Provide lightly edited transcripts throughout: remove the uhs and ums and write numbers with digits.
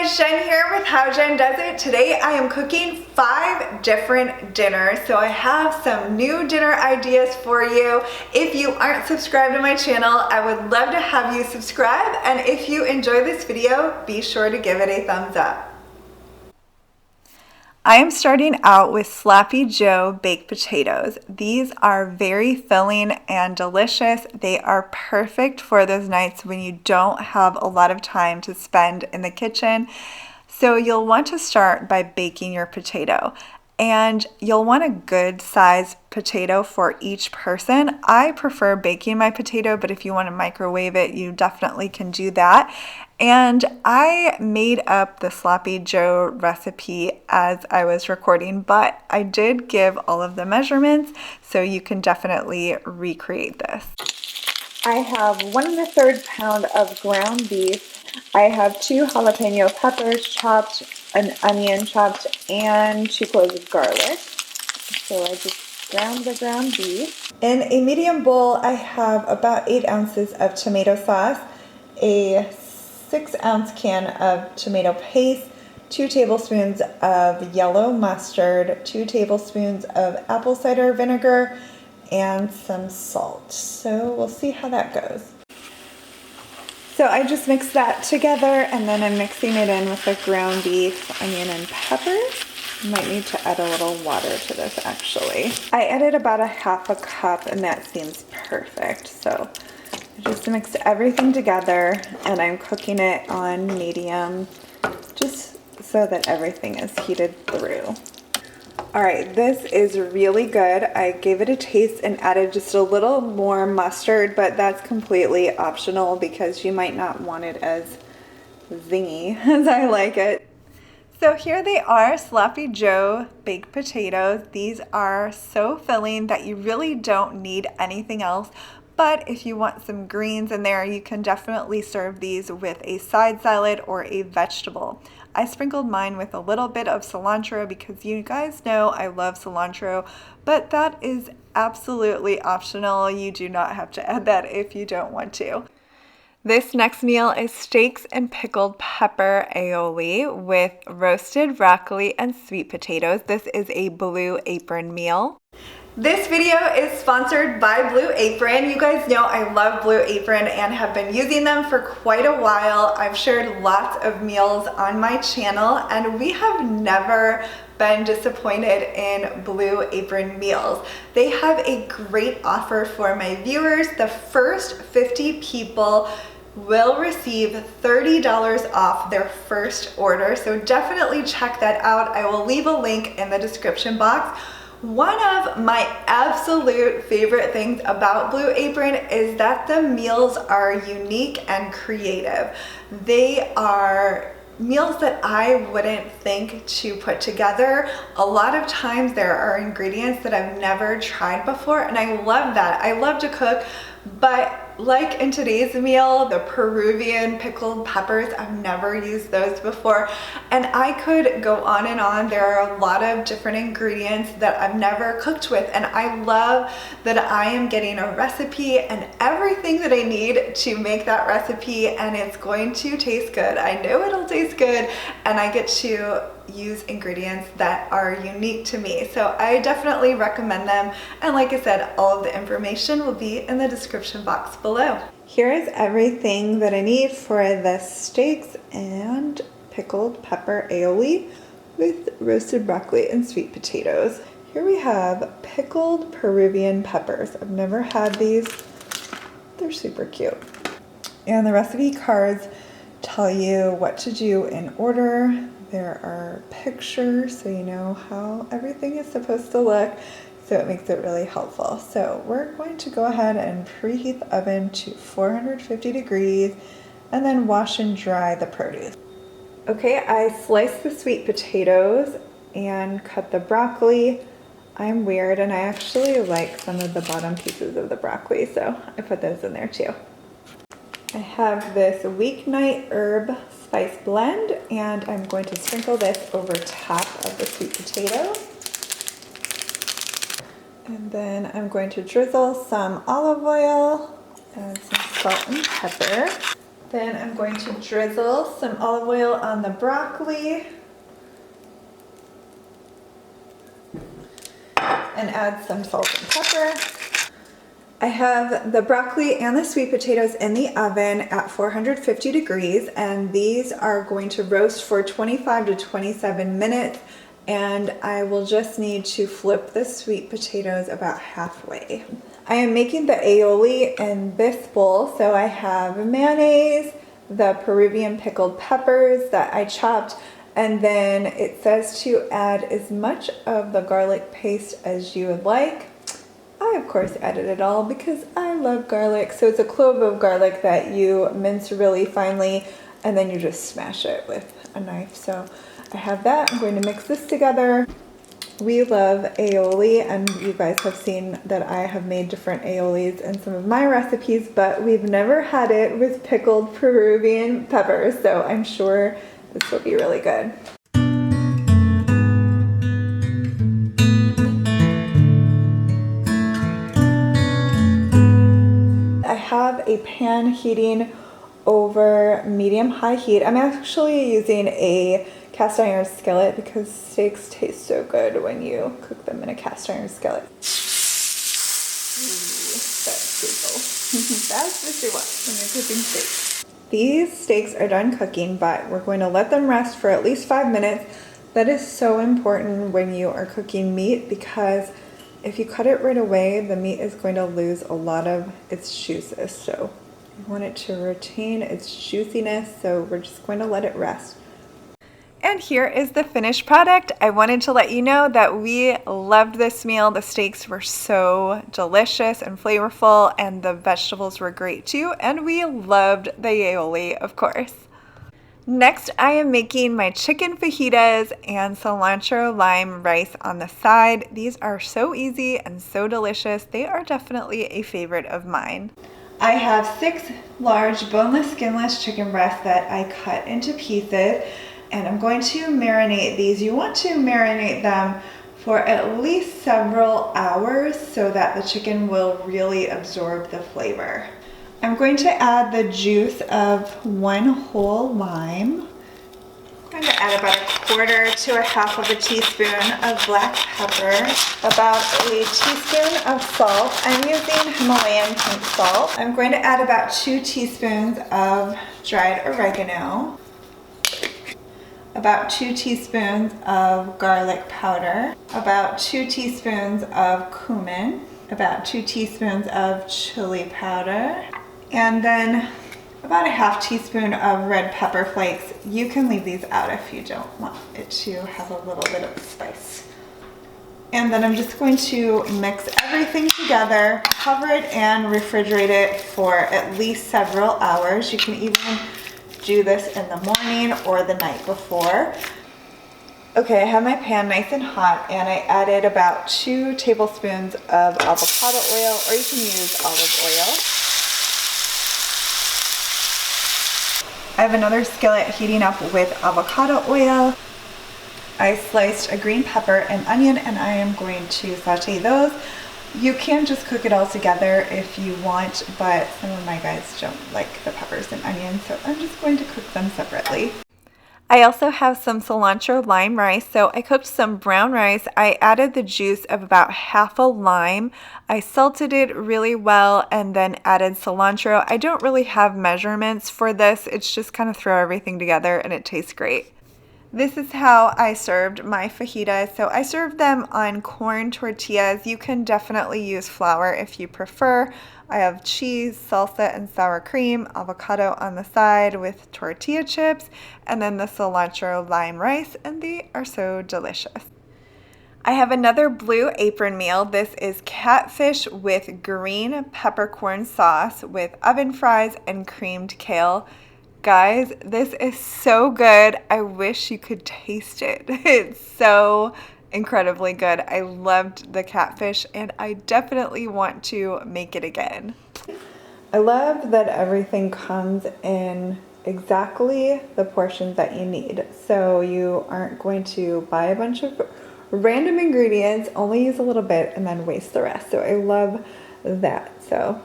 guys, Jen here with How Jen Does It. Today I am cooking 5 different dinners. So I have some new dinner ideas for you. If you aren't subscribed to my channel, I would love to have you subscribe. And if you enjoy this video, be sure to give it a thumbs up. I am starting out with Sloppy Joe baked potatoes. These are very filling and delicious. They are perfect for those nights when you don't have a lot of time to spend in the kitchen. So you'll want to start by baking your potato. And you'll want a good size potato for each person. I prefer baking my potato, but if you want to microwave it, you definitely can do that. And I made up the Sloppy Joe recipe as I was recording, but I did give all of the measurements, so you can definitely recreate this. I have 1 1/3 pound of ground beef. I have 2 jalapeno peppers chopped, an onion chopped, and 2 cloves of garlic. So I just ground the ground beef. In a medium bowl, I have about 8 ounces of tomato sauce, a 6-ounce can of tomato paste, 2 tablespoons of yellow mustard, 2 tablespoons of apple cider vinegar, and some salt. So we'll see how that goes. So I just mixed that together, and then I'm mixing it in with the ground beef, onion, and peppers. Might need to add a little water to this actually. I added about 1/2 cup, and that seems perfect. So I just mixed everything together, and I'm cooking it on medium just so that everything is heated through. All right, this is really good. I gave it a taste and added just a little more mustard, but that's completely optional because you might not want it as zingy as I like it. So here they are, Sloppy Joe baked potatoes. These are so filling that you really don't need anything else. But if you want some greens in there, you can definitely serve these with a side salad or a vegetable. I sprinkled mine with a little bit of cilantro because you guys know I love cilantro, but that is absolutely optional. You do not have to add that if you don't want to. This next meal is steaks and pickled pepper aioli with roasted broccoli and sweet potatoes. This is a Blue Apron meal. This video is sponsored by Blue Apron. You guys know I love Blue Apron and have been using them for quite a while. I've shared lots of meals on my channel, and we have never been disappointed in Blue Apron meals. They have a great offer for my viewers. The first 50 people will receive $30 off their first order, so definitely check that out. I will leave a link in the description box. One of my absolute favorite things about Blue Apron is that the meals are unique and creative. They are meals that I wouldn't think to put together. A lot of times there are ingredients that I've never tried before, and I love that. I love to cook, but like in today's meal, the Peruvian pickled peppers, I've never used those before. And I could go on and on. There are a lot of different ingredients that I've never cooked with. And I love that I am getting a recipe and everything that I need to make that recipe, and it's going to taste good. I know it'll taste good, and I get to use ingredients that are unique to me. So I definitely recommend them. And like I said, all of the information will be in the description box below. Here is everything that I need for the steaks and pickled pepper aioli with roasted broccoli and sweet potatoes. Here we have pickled Peruvian peppers. I've never had these. They're super cute. And the recipe cards tell you what to do in order. There are pictures so you know how everything is supposed to look, so it makes it really helpful. So we're going to go ahead and preheat the oven to 450 degrees and then wash and dry the produce. Okay, I sliced the sweet potatoes and cut the broccoli. I'm weird and I actually like some of the bottom pieces of the broccoli, so I put those in there too. I have this weeknight herb spice blend, and I'm going to sprinkle this over top of the sweet potato. And then I'm going to drizzle some olive oil and some salt and pepper. Then I'm going to drizzle some olive oil on the broccoli and add some salt and pepper. I have the broccoli and the sweet potatoes in the oven at 450 degrees, and these are going to roast for 25 to 27 minutes, and I will just need to flip the sweet potatoes about halfway. I am making the aioli in this bowl, so I have mayonnaise, the Peruvian pickled peppers that I chopped, and then it says to add as much of the garlic paste as you would like. I of course added it all because I love garlic. So it's a clove of garlic that you mince really finely and then you just smash it with a knife. So I have that. I'm going to mix this together. We love aioli, and you guys have seen that I have made different aiolis in some of my recipes, but we've never had it with pickled Peruvian peppers. So I'm sure this will be really good. I have a pan heating over medium-high heat. I'm actually using a cast iron skillet because steaks taste so good when you cook them in a cast iron skillet. Ooh, that sizzle. That's what you want when you're cooking steaks. These steaks are done cooking, but we're going to let them rest for at least 5 minutes. That is so important when you are cooking meat because if you cut it right away, the meat is going to lose a lot of its juices. So you want it to retain its juiciness, so we're just going to let it rest. And here is the finished product. I wanted to let you know that we loved this meal. The steaks were so delicious and flavorful, and the vegetables were great too, and we loved the aioli, of course. Next, I am making my chicken fajitas and cilantro lime rice on the side. These are so easy and so delicious. They are definitely a favorite of mine. I have 6 large boneless, skinless chicken breasts that I cut into pieces, and I'm going to marinate these. You want to marinate them for at least several hours so that the chicken will really absorb the flavor. I'm going to add the juice of 1 whole lime. I'm going to add about 1/4 to 1/2 of a teaspoon of black pepper, about a teaspoon of salt. I'm using Himalayan pink salt. I'm going to add about 2 teaspoons of dried oregano, about 2 teaspoons of garlic powder, about 2 teaspoons of cumin, about 2 teaspoons of chili powder, and then about a 1/2 teaspoon of red pepper flakes. You can leave these out if you don't want it to have a little bit of spice. And then I'm just going to mix everything together, cover it, and refrigerate it for at least several hours. You can even do this in the morning or the night before. Okay, I have my pan nice and hot, and I added about 2 tablespoons of avocado oil, or you can use olive oil. I have another skillet heating up with avocado oil. I sliced a green pepper and onion, and I am going to saute those. You can just cook it all together if you want, but some of my guys don't like the peppers and onions, so I'm just going to cook them separately. I also have some cilantro lime rice, so I cooked some brown rice. I added the juice of about 1/2 a lime. I salted it really well and then added cilantro. I don't really have measurements for this. It's just kind of throw everything together and it tastes great. This is how I served my fajitas. So I served them on corn tortillas. You can definitely use flour if you prefer. I have cheese, salsa, and sour cream, avocado on the side with tortilla chips, and then the cilantro lime rice, and they are so delicious. I have another blue apron meal. This is catfish with green peppercorn sauce with oven fries and creamed kale. Guys, this is so good. I wish you could taste it. It's so incredibly good. I loved the catfish, and I definitely want to make it again. I love that everything comes in exactly the portions that you need. So you aren't going to buy a bunch of random ingredients, only use a little bit, and then waste the rest. So I love that. So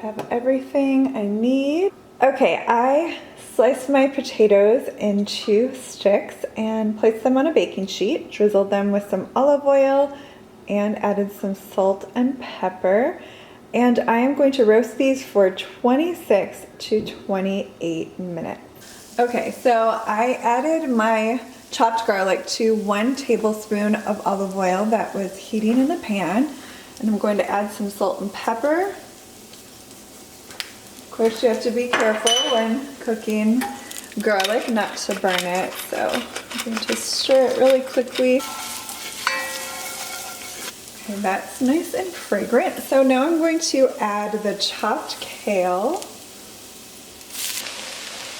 have everything I need. Okay, I sliced my potatoes into sticks and placed them on a baking sheet, drizzled them with some olive oil, and added some salt and pepper. And I am going to roast these for 26 to 28 minutes. Okay, so I added my chopped garlic to 1 tablespoon of olive oil that was heating in the pan. And I'm going to add some salt and pepper. Of course, you have to be careful when cooking garlic not to burn it. So I'm going to stir it really quickly. Okay, that's nice and fragrant. So now I'm going to add the chopped kale.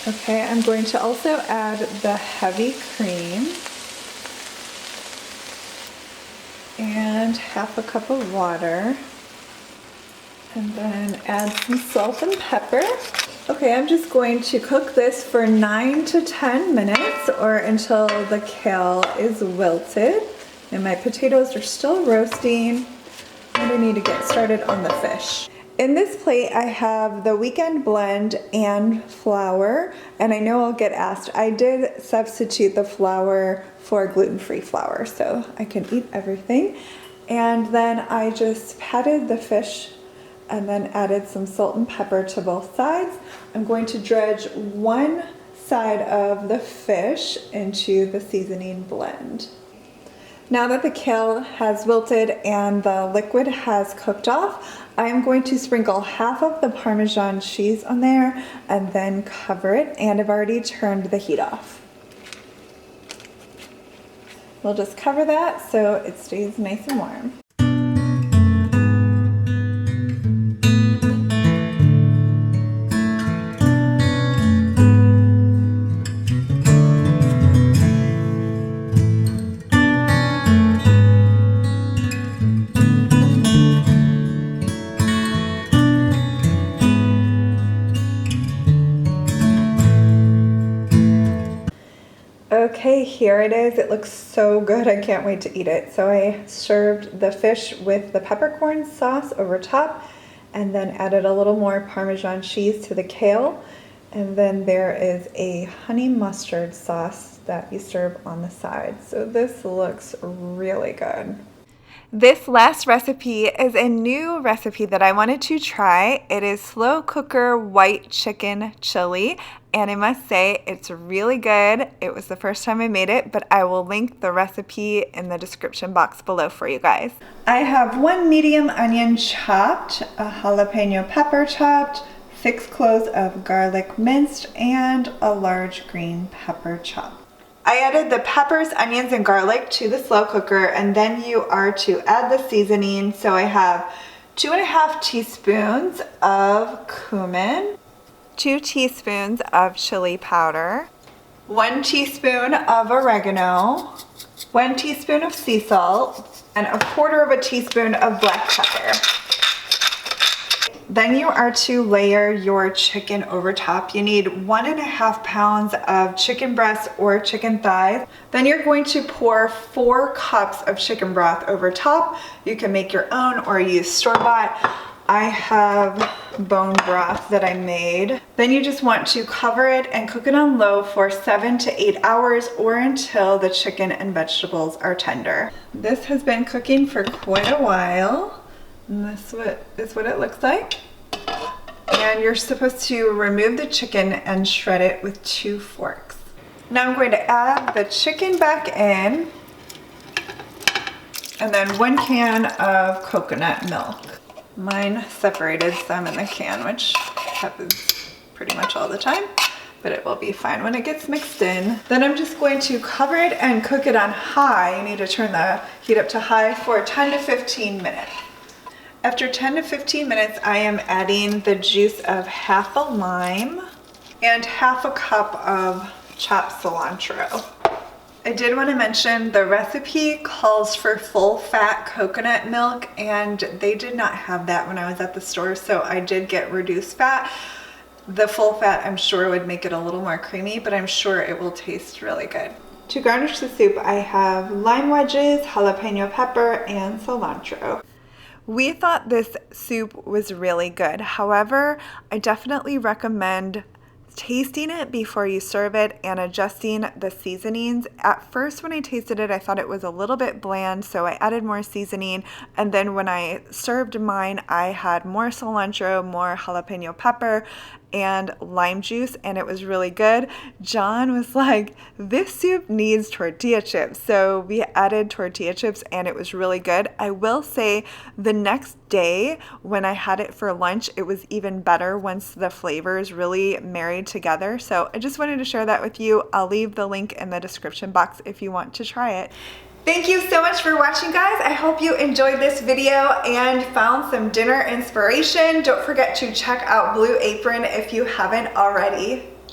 Okay, I'm going to also add the heavy cream and half a cup of water, and then add some salt and pepper. Okay, I'm just going to cook this for 9 to 10 minutes or until the kale is wilted. And my potatoes are still roasting, and I need to get started on the fish. In this plate, I have the weekend blend and flour, and I know I'll get asked. I did substitute the flour for gluten-free flour, so I can eat everything. And then I just patted the fish and then added some salt and pepper to both sides. I'm going to dredge one side of the fish into the seasoning blend. Now that the kale has wilted and the liquid has cooked off, I'm going to sprinkle half of the Parmesan cheese on there and then cover it, and I've already turned the heat off. We'll just cover that so it stays nice and warm. Okay, here it is. It looks so good. I can't wait to eat it. So I served the fish with the peppercorn sauce over top and then added a little more Parmesan cheese to the kale. And then there is a honey mustard sauce that you serve on the side. So this looks really good. This last recipe is a new recipe that I wanted to try. It is slow cooker white chicken chili, and I must say it's really good. It was the first time I made it, but I will link the recipe in the description box below for you guys. I have 1 medium onion chopped, a jalapeno pepper chopped, 6 cloves of garlic minced, and a large green pepper chopped. I added the peppers, onions, and garlic to the slow cooker, and then you are to add the seasoning. So I have 2.5 teaspoons of cumin, 2 teaspoons of chili powder, 1 teaspoon of oregano, 1 teaspoon of sea salt, and 1/4 teaspoon of black pepper. Then you are to layer your chicken over top. You need 1.5 pounds of chicken breast or chicken thighs. Then you're going to pour 4 cups of chicken broth over top. You can make your own or use store-bought. I have bone broth that I made. Then you just want to cover it and cook it on low for 7 to 8 hours or until the chicken and vegetables are tender. This has been cooking for quite a while. And this is what it looks like. And you're supposed to remove the chicken and shred it with 2 forks. Now I'm going to add the chicken back in, and then 1 can of coconut milk. Mine separated some in the can, which happens pretty much all the time, but it will be fine when it gets mixed in. Then I'm just going to cover it and cook it on high. You need to turn the heat up to high for 10 to 15 minutes. After 10 to 15 minutes, I am adding the juice of half a lime and half a cup of chopped cilantro. I did want to mention the recipe calls for full fat coconut milk, and they did not have that when I was at the store, so I did get reduced fat. The full fat I'm sure would make it a little more creamy, but I'm sure it will taste really good. To garnish the soup, I have lime wedges, jalapeno pepper, and cilantro. We thought this soup was really good. However, I definitely recommend tasting it before you serve it and adjusting the seasonings. At first when I tasted it, I thought it was a little bit bland, so I added more seasoning, and then when I served mine, I had more cilantro, more jalapeno pepper, and lime juice, and it was really good. John was like, this soup needs tortilla chips. So we added tortilla chips and it was really good. I will say the next day when I had it for lunch, it was even better once the flavors really married together. So I just wanted to share that with you. I'll leave the link in the description box if you want to try it. Thank you so much for watching, guys. I hope you enjoyed this video and found some dinner inspiration. Don't forget to check out Blue Apron if you haven't already.